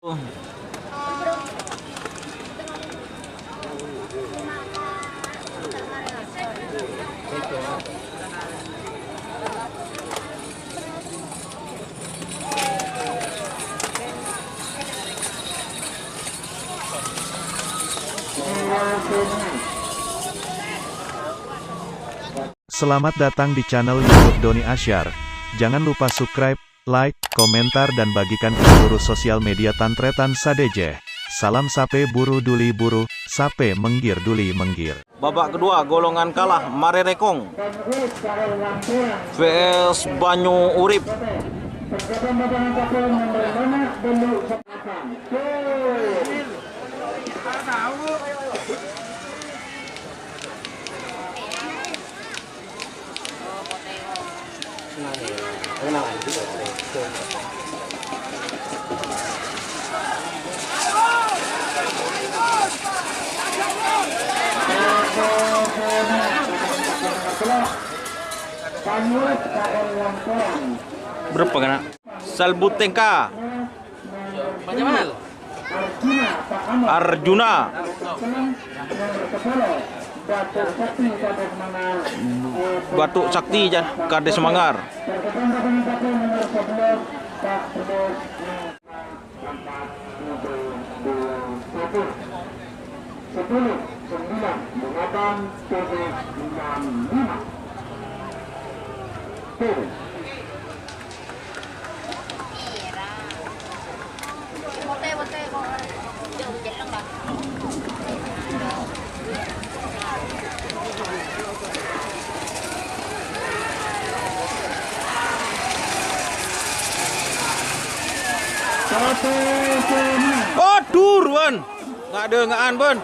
Selamat datang di channel YouTube Doni Asyar. Jangan lupa subscribe, like, komentar dan bagikan ke seluruh sosial media Tantretan Sadejeh. Salam sape buru duli buru, sape menggir duli menggir. Babak kedua golongan kalah Marerekong vs Banyu Urip. Berapa kena? Salbutengka Arjuna Batuk Sakti Kades Mangar. Oh, dur, Ban. Nggak ada ngaan, Ban.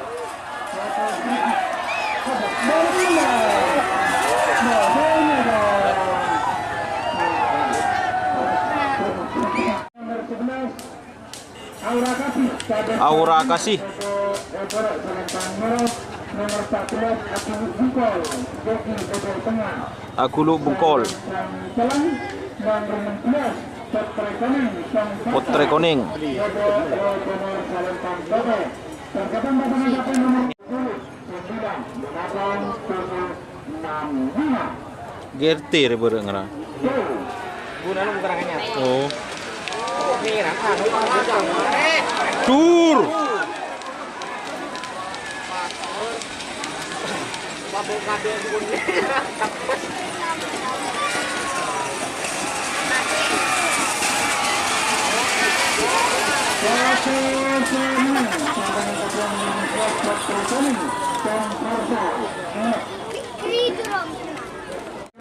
Aura Kasih. Aku lu Bungkol. Putre Koning. Gertir berengara. Oh. Tur.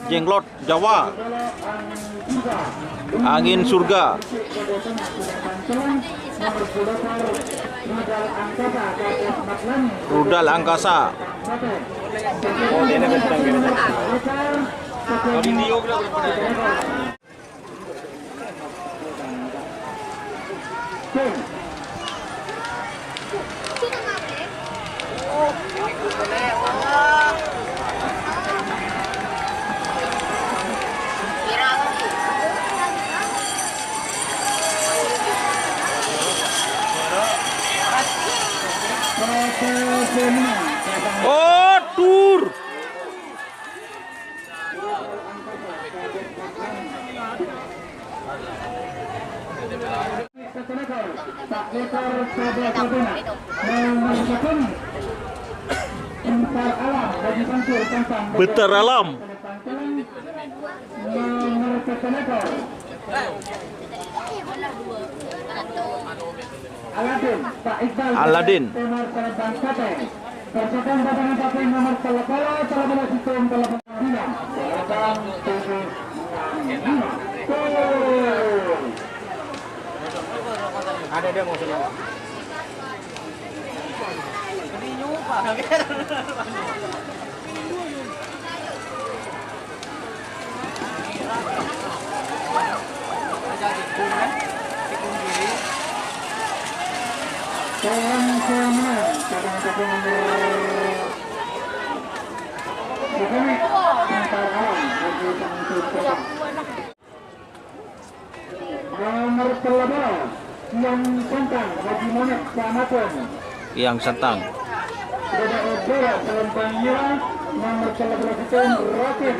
Jenglot Jawa, Angin Surga, Rudal Angkasa. Oh, tur. Betar Alam. Aladin. Ada dia mau senang. Nomor 11 Yang Santang, Haji Monet, Kecamatan. Yang Santang. Boda Bola, Selempang Merah, nomor 13 Roket,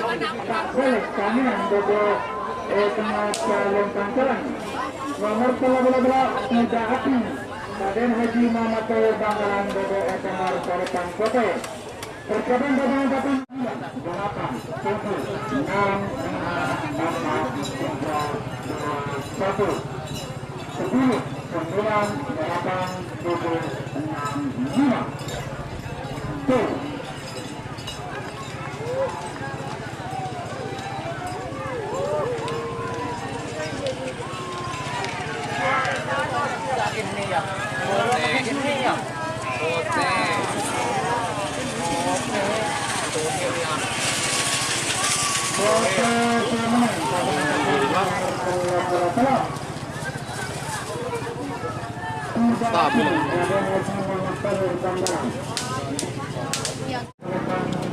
Tak Balik, Kanan, Bodo Tengah Selempang Jalan. Nomor 13 Muda Api, Raden Haji Muhammad Bangkalan, Bodo Tengah Selempang Kota. Percobaan badangan 8, 7, 6, 5, 4, 3, 2, 1. 10, 9, 8, 7, 6, 5. Tuh.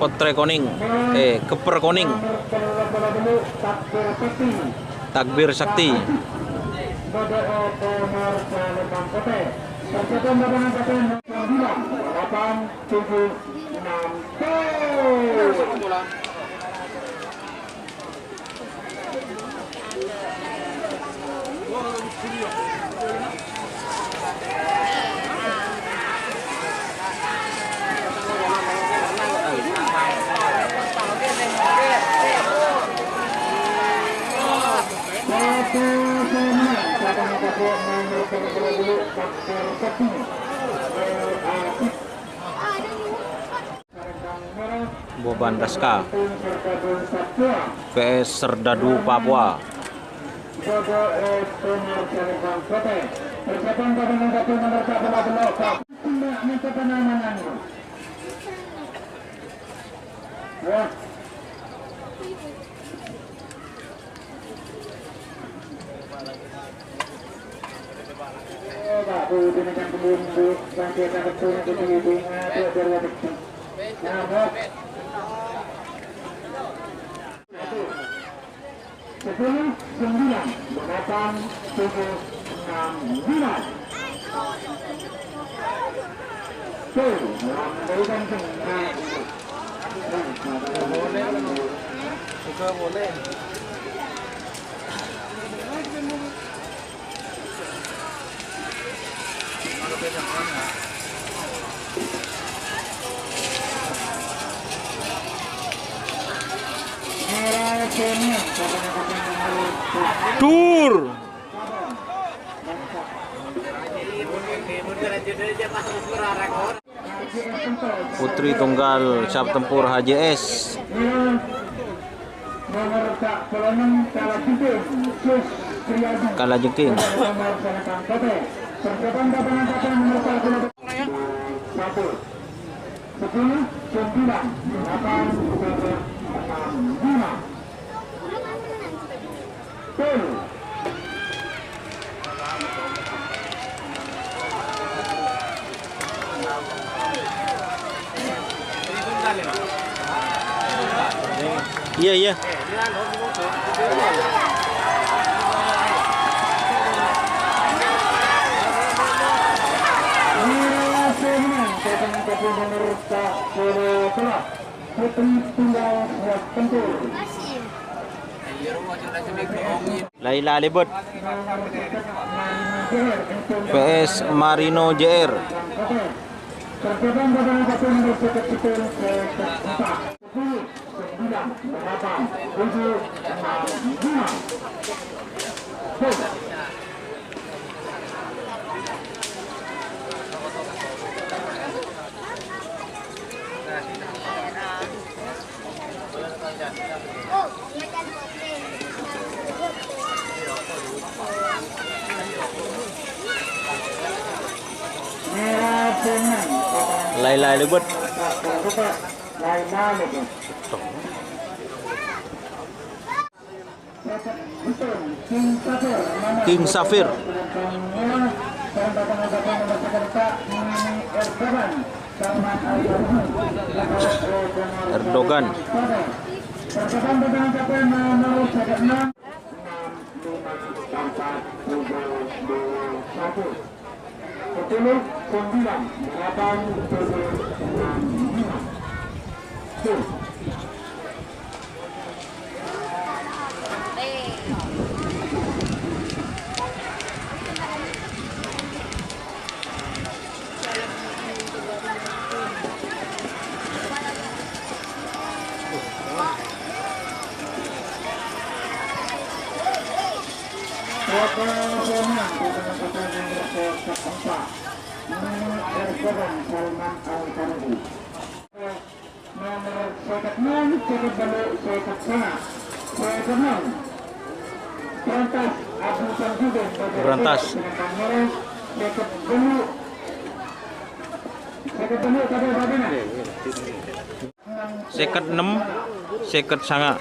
Potre Koning, Keper Koning, Takbir Sakti. Boban Daska PS Serdadu Papua. Sepuluh, 9, 8, 7, 6, 5. Tuh, memberikan tengah. Juga boleh. Tur. Putri Tunggal Cap Tempur HJS. Kalajengking. Iya, iya. Laila Lebet PS Marino JR. Laila Lebet. King Safir. Erdogan. Berantas. Seket 6, seket sanga.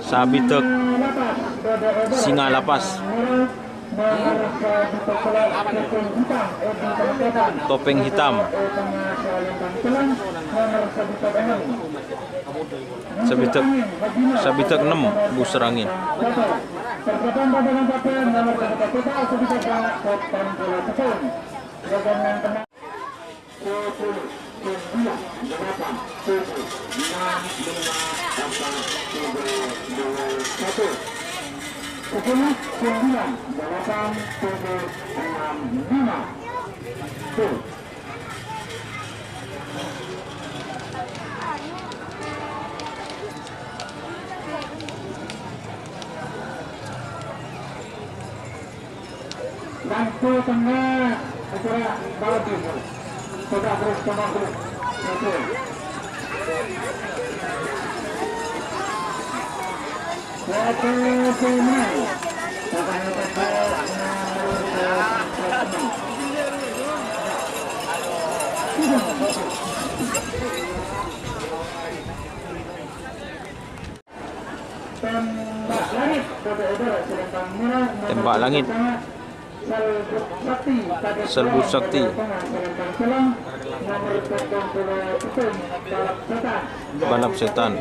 Sabitek Singa Lapas. Topeng hitam. Sabitek 6 busur angin. Bangku tengah acara balap ini. Coba terus tengah terus. Oke. Satu semai. Tembak langit. Serbu Sakti. Balap setan.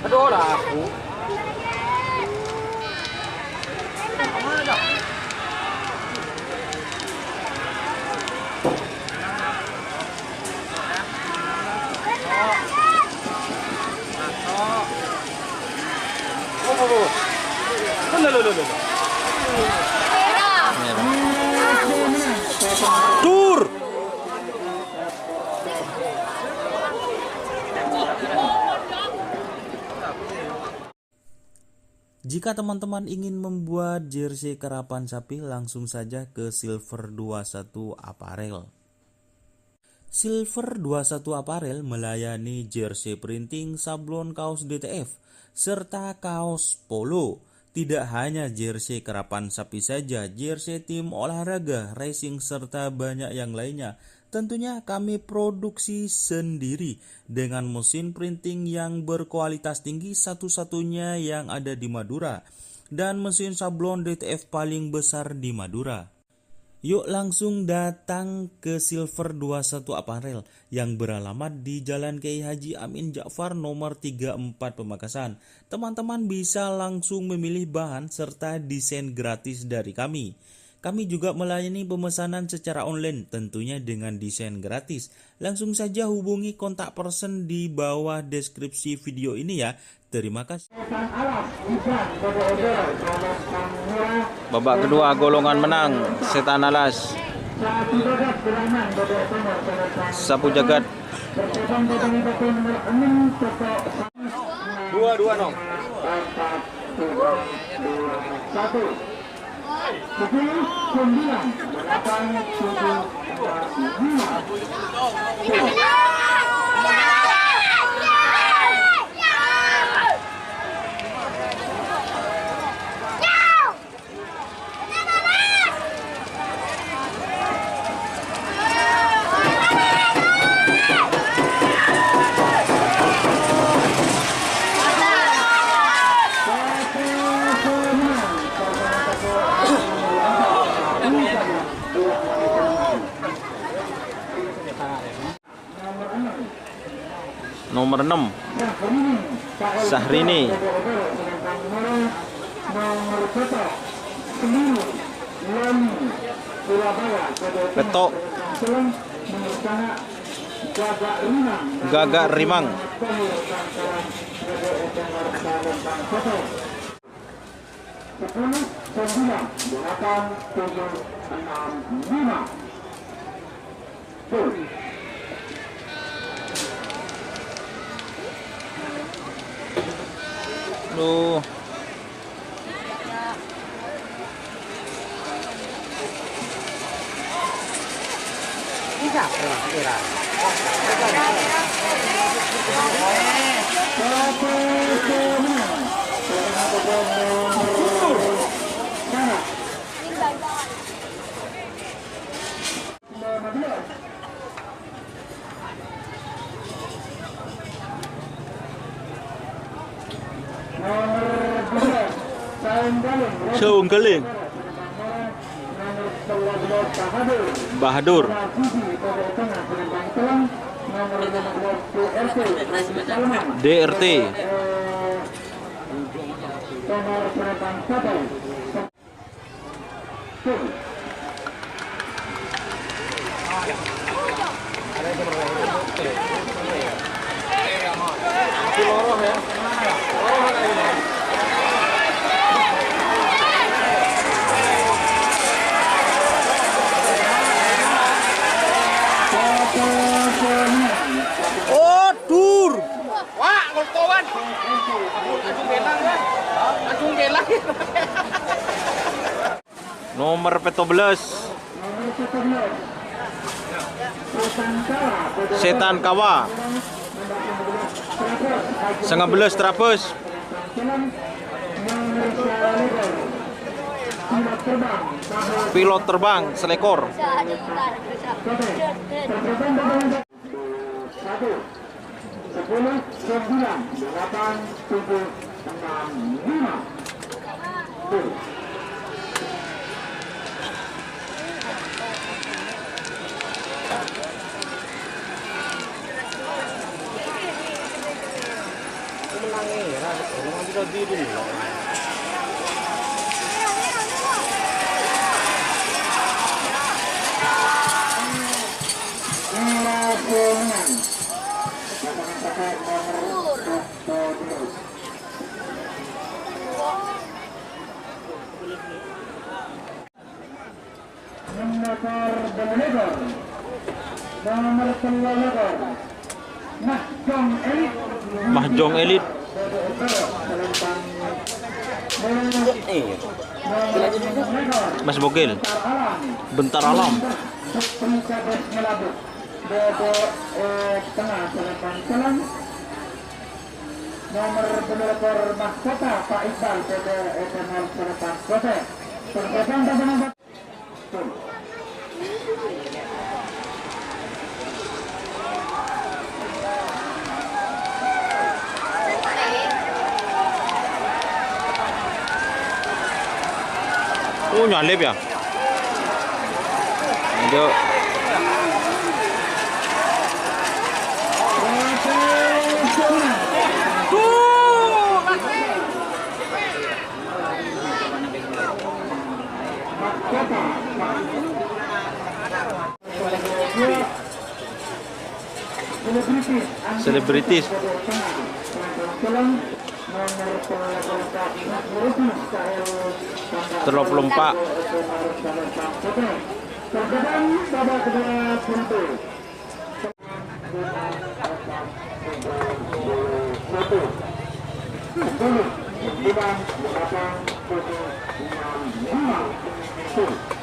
Aduh lah aku. Tur. Jika teman-teman ingin membuat jersey karapan sapi, langsung saja ke Silver 21 Apparel. Silver 21 Apparel melayani jersey printing, sablon kaos DTF, serta kaos polo. Tidak hanya jersey karapan sapi saja, jersey tim olahraga, racing, serta banyak yang lainnya. Tentunya kami produksi sendiri dengan mesin printing yang berkualitas tinggi, satu-satunya yang ada di Madura, dan mesin sablon DTF paling besar di Madura. Yuk langsung datang ke Silver 21 Apparel yang beralamat di Jalan Kiai Haji Amin Ja'far nomor 34 Pamekasan. Teman-teman bisa langsung memilih bahan serta desain gratis dari kami. Kami juga melayani pemesanan secara online tentunya dengan desain gratis. Langsung saja hubungi kontak person di bawah deskripsi video ini ya. Terima kasih. Babak kedua golongan menang Setan Alas. Satu jagat beraman pada nomor penerbangan. Sapu jagat. Persiapan pada nomor 6 Toto. Dua dong. 1 10 9 8 7 5. Nomor 6 Sahrini. Petok Gagak Rimang. Duh. Seung Keling. Bahadur. DRT. Oh, dur. Wah, ngoltoan. Acung gelang ya. Acung gelang. Nomor 14 Setan Kawa. 19 Trabus. Pilot terbang selekor. 1 10 9 8 7 6 5. Nomor 9 Mahjong Elit. Mas Bogel. Bentar Alam. Nomor developer mahkota Pak Iqbal PT Eternal Selepan Kote. Persiapan pemenang. Oh, nyalip ya. Aduh. Selebritis. Terlompak. Percobaan babak kedua pintu. Satu. 10, 9, 8, 7, 6, 5, 10.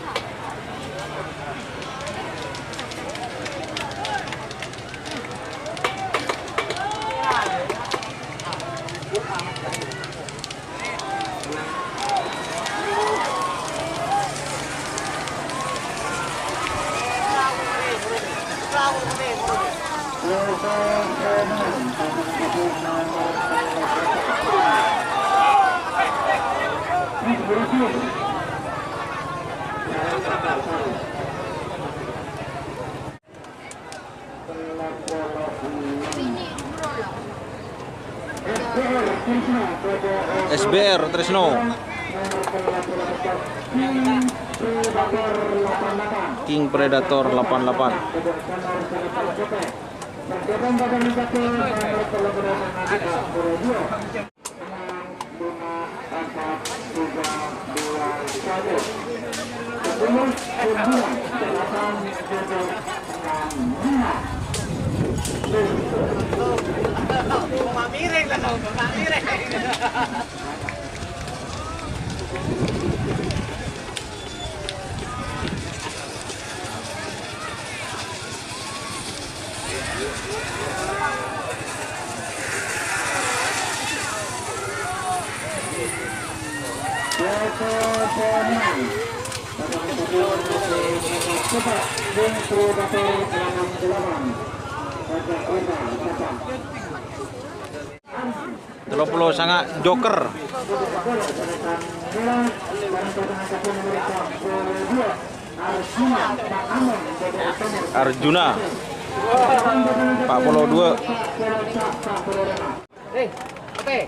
SBR Tresno. King Predator 88. Miring lah kau, miring. Pulau sangat joker. Arjuna 42. Oke.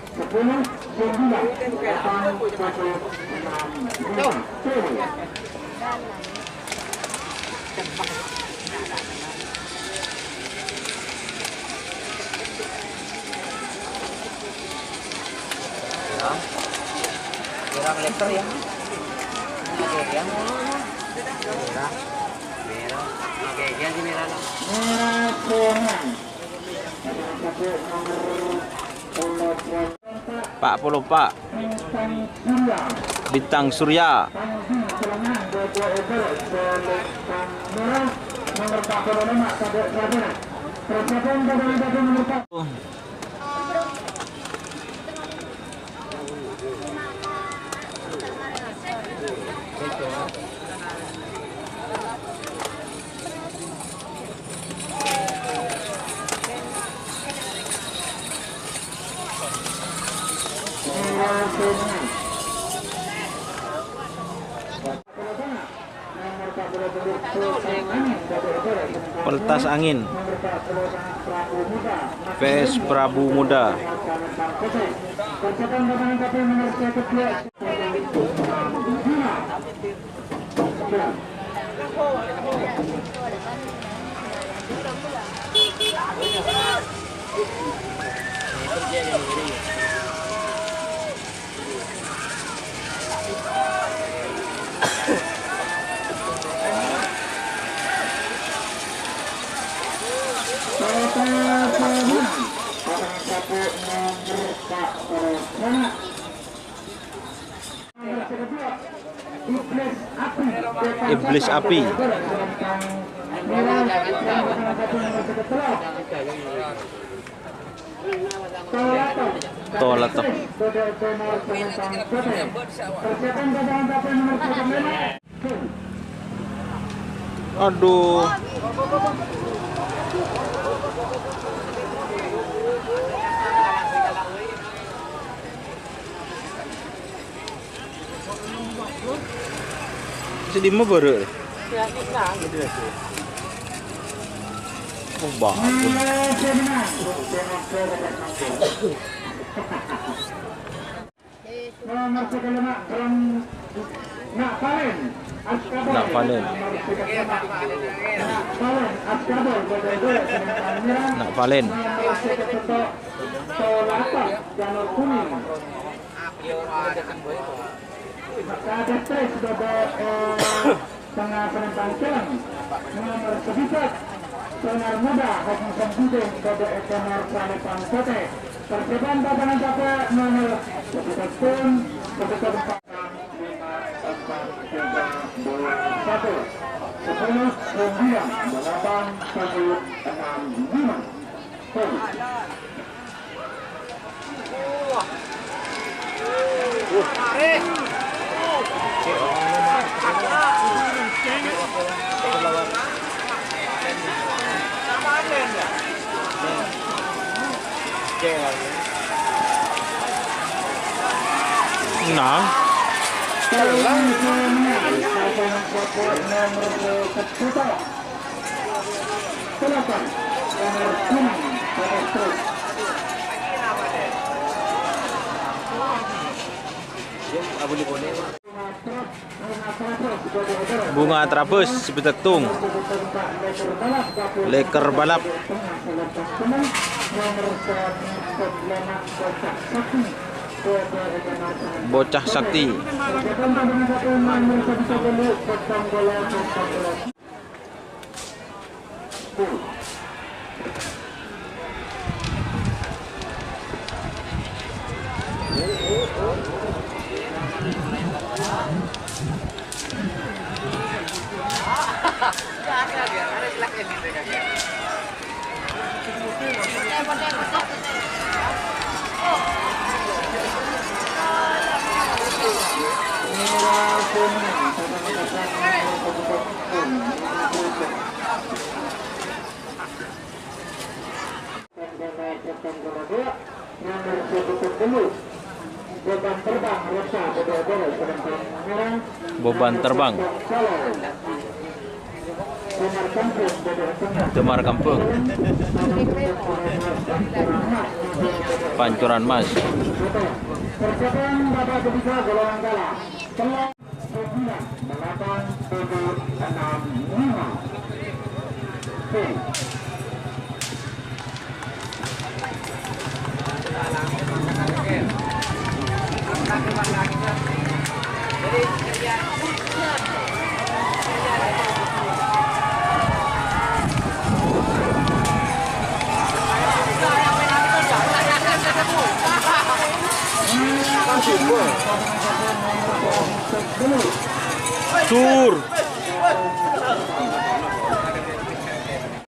Kurang liter ya. Oke ya. Merah. Merah. Oke, ganti merah. Pak Polo Pak. Bintang Surya. Peltas angin. VS Prabu Muda. Iblis Api. Tolatep. Aduh. Jadi mau baru. Oh bagus. Nak Valen. Nak Valen. tengah penumpang jalan nomor 17 Senar Muda Haji Samsudin pada Etenar Panipan Kote. Persiapan pasangan kakak nomor 17 pun keputusan 4, 5, 4, 3, 2, 1 10, 9, 8, 1, 6, 5. Nah. Bunga trabus sebetetung. Leker balap. Bocah sakti. Beban terbang. Demar Kampung. Pancuran Mas. Persiapan babak ketiga golongan gala. 9, 8, 7, 6, 5. Sur.